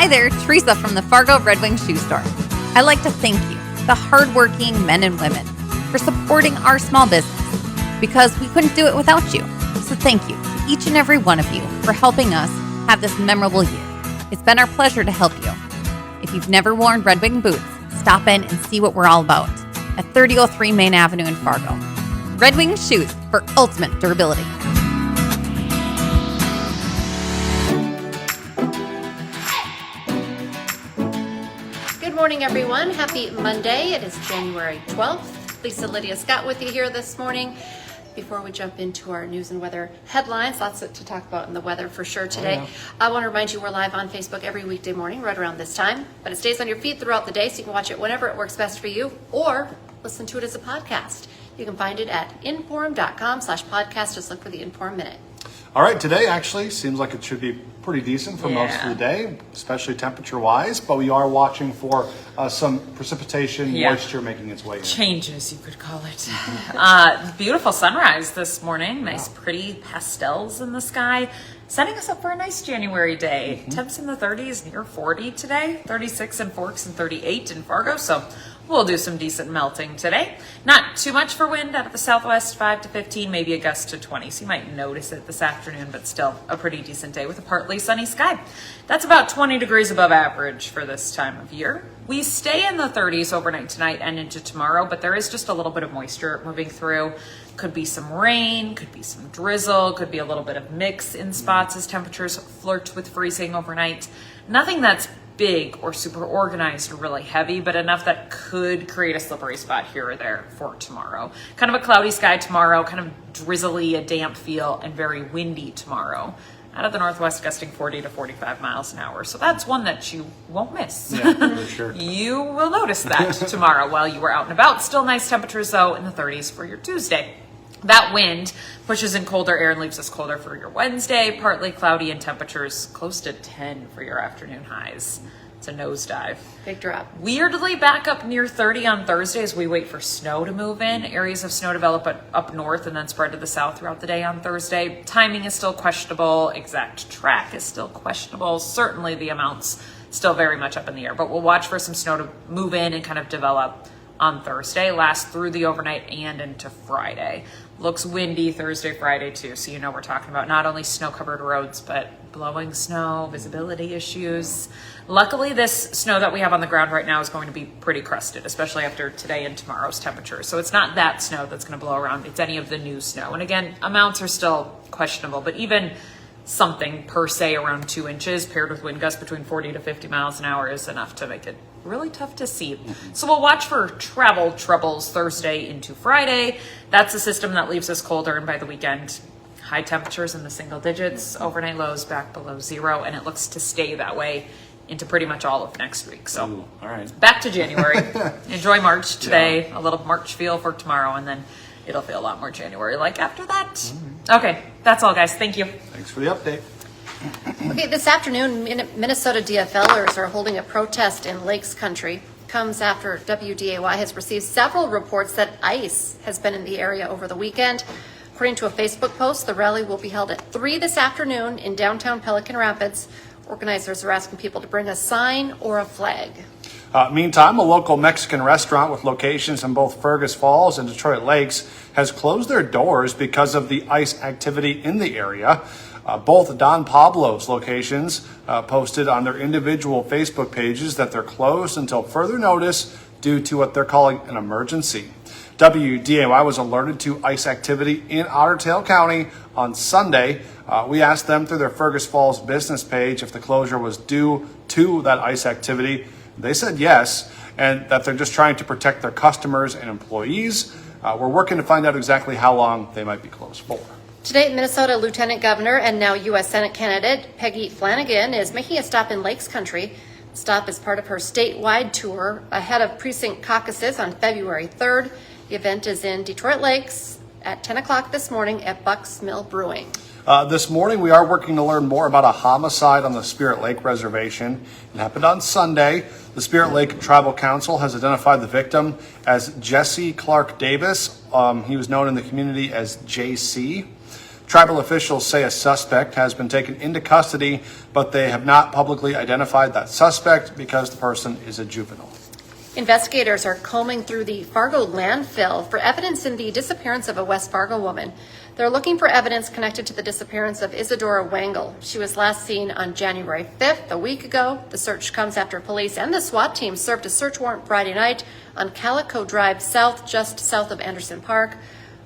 Hi there, Teresa from the Fargo Red Wing Shoe Store. I'd like to thank you, the hardworking men and women, for supporting our small business, because we couldn't do it without you. So thank you to each and every one of you for helping us have this memorable year. It's been our pleasure to help you. If you've never worn Red Wing boots, stop in and see what we're all about at 3003 Main Avenue in Fargo. Red Wing shoes for ultimate durability. Good morning, everyone. Happy Monday. It is January 12th. Lisa Lydia Scott with you here this morning. Before we jump into our news and weather headlines, lots to talk about in the weather for sure today. I want to remind you we're live on Facebook every weekday morning right around this time, but it stays on your feed throughout the day so you can watch it whenever it works best for you or listen to it as a podcast. You can find it at inform.com/podcast. Just look for the Inform Minute. All right, today actually seems like it should be pretty decent for most of the day, especially temperature-wise, but we are watching for some precipitation, moisture making its way in. Changes, you could call it. Beautiful sunrise this morning. Nice, pretty pastels in the sky. Setting us up for a nice January day. Temps in the 30s, near 40 today. 36 in Forks and 38 in Fargo, so we'll do some decent melting today. Not too much for wind out of the southwest, 5 to 15, maybe a gust to 20. So you might notice it this afternoon, but still a pretty decent day with a partly sunny sky. That's about 20 degrees above average for this time of year. We stay in the 30s overnight tonight and into tomorrow, but there is just a little bit of moisture moving through. Could be some rain, could be some drizzle, could be a little bit of mix in spots as temperatures flirt with freezing overnight. Nothing that's big or super organized or really heavy, but enough that could create a slippery spot here or there for tomorrow. Kind of a cloudy sky tomorrow, kind of drizzly, a damp feel, and very windy tomorrow. Out of the northwest, gusting 40 to 45 miles an hour. So that's one that you won't miss. Yeah, for sure. You will notice that tomorrow while you are out and about. Still nice temperatures, though, in the 30s for your Tuesday. That wind pushes in colder air and leaves us colder for your Wednesday. Partly cloudy and temperatures close to 10 for your afternoon highs. It's a nosedive. Big drop. Weirdly back up near 30 on Thursday as we wait for snow to move in. Areas of snow develop up north and then spread to the south throughout the day on Thursday. Timing is still questionable. Exact track is still questionable. Certainly the amounts still very much up in the air. But we'll watch for some snow to move in and kind of develop on Thursday, last through the overnight and into Friday. Looks windy Thursday, Friday too, so you know we're talking about not only snow-covered roads, but blowing snow, visibility issues. Luckily, this snow that we have on the ground right now is going to be pretty crusted, especially after today and tomorrow's temperature. So it's not that snow that's going to blow around, it's any of the new snow. And again, amounts are still questionable, but even something per se around 2 inches paired with wind gusts between 40 to 50 miles an hour is enough to make it really tough to see. So we'll watch for travel troubles Thursday into Friday. That's a system that leaves us colder, and by the weekend, high temperatures in the single digits, overnight lows back below zero, and it looks to stay that way into pretty much all of next week. So all right. Back to January. Enjoy March today, a little March feel for tomorrow, and then it'll feel a lot more January like after that. Okay, that's all, guys. Thank you. Thanks for the update. Okay, this afternoon, Minnesota DFLers are holding a protest in Lakes Country. Comes after WDAY has received several reports that ice has been in the area over the weekend. According to a Facebook post, the rally will be held at 3 this afternoon in downtown Pelican Rapids. Organizers are asking people to bring a sign or a flag. Meantime, a local Mexican restaurant with locations in both Fergus Falls and Detroit Lakes has closed their doors because of the ice activity in the area. Both Don Pablo's locations posted on their individual Facebook pages that they're closed until further notice due to what they're calling an emergency. WDAY was alerted to ice activity in Otter Tail County on Sunday. We asked them through their Fergus Falls business page if the closure was due to that ice activity. They said yes, and that they're just trying to protect their customers and employees. We're working to find out exactly how long they might be closed for. Today, Minnesota Lieutenant Governor and now U.S. Senate candidate Peggy Flanagan is making a stop in Lakes Country. The stop is part of her statewide tour ahead of precinct caucuses on February 3rd. The event is in Detroit Lakes at 10 o'clock this morning at Buck's Mill Brewing. This morning, we are working to learn more about a homicide on the Spirit Lake Reservation. It happened on Sunday. The Spirit Lake Tribal Council has identified the victim as Jesse Clark Davis. He was known in the community as JC. Tribal officials say a suspect has been taken into custody, but they have not publicly identified that suspect because the person is a juvenile. Investigators are combing through the Fargo landfill for evidence in the disappearance of a West Fargo woman. They're looking for evidence connected to the disappearance of Isadora Wangle. She was last seen on January 5th, a week ago. The search comes after police and the SWAT team served a search warrant Friday night on Calico Drive South, just south of Anderson Park.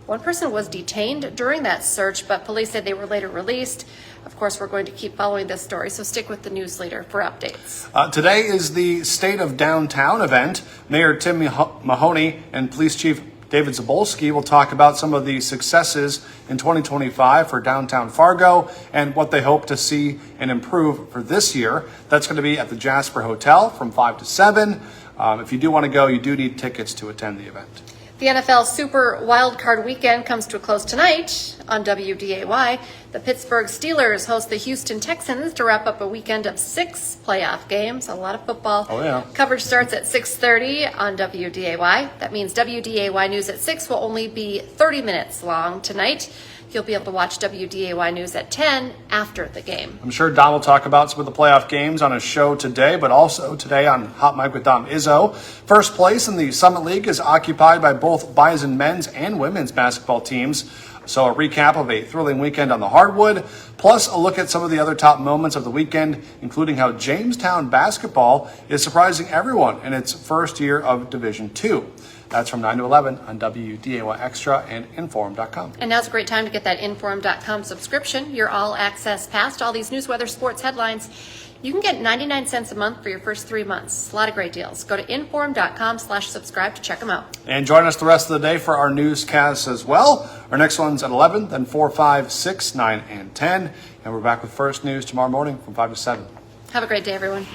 One person was detained during that search, but police said they were later released. Of course, we're going to keep following this story, so stick with the newsletter for updates. Today is the State of Downtown event. Mayor Tim Mahoney and Police Chief David Zabolski will talk about some of the successes in 2025 for downtown Fargo and what they hope to see and improve for this year. That's going to be at the Jasper Hotel from 5 to 7. If you do want to go, you do need tickets to attend the event. The NFL Super Wildcard Weekend comes to a close tonight on WDAY. The Pittsburgh Steelers host the Houston Texans to wrap up a weekend of 6 playoff games. A lot of football. Oh, yeah. Coverage starts at 6:30 on WDAY. That means WDAY News at 6 will only be 30 minutes long tonight. You'll be able to watch WDAY News at 10 after the game. I'm sure Don will talk about some of the playoff games on his show today, but also today on Hot Mic with Dom Izzo. First place in the Summit League is occupied by both Bison men's and women's basketball teams. So a recap of a thrilling weekend on the hardwood, plus a look at some of the other top moments of the weekend, including how Jamestown basketball is surprising everyone in its first year of Division II. That's from 9 to 11 on WDAY Extra and Inform.com. And now's a great time to get that Inform.com subscription, your all-access pass to all these news, weather, sports headlines. You can get 99 cents a month for your first 3 months. A lot of great deals. Go to Inform.com/subscribe to check them out. And join us the rest of the day for our newscasts as well. Our next one's at 11, then 4, 5, 6, 9, and 10. And we're back with First News tomorrow morning from 5 to 7. Have a great day, everyone.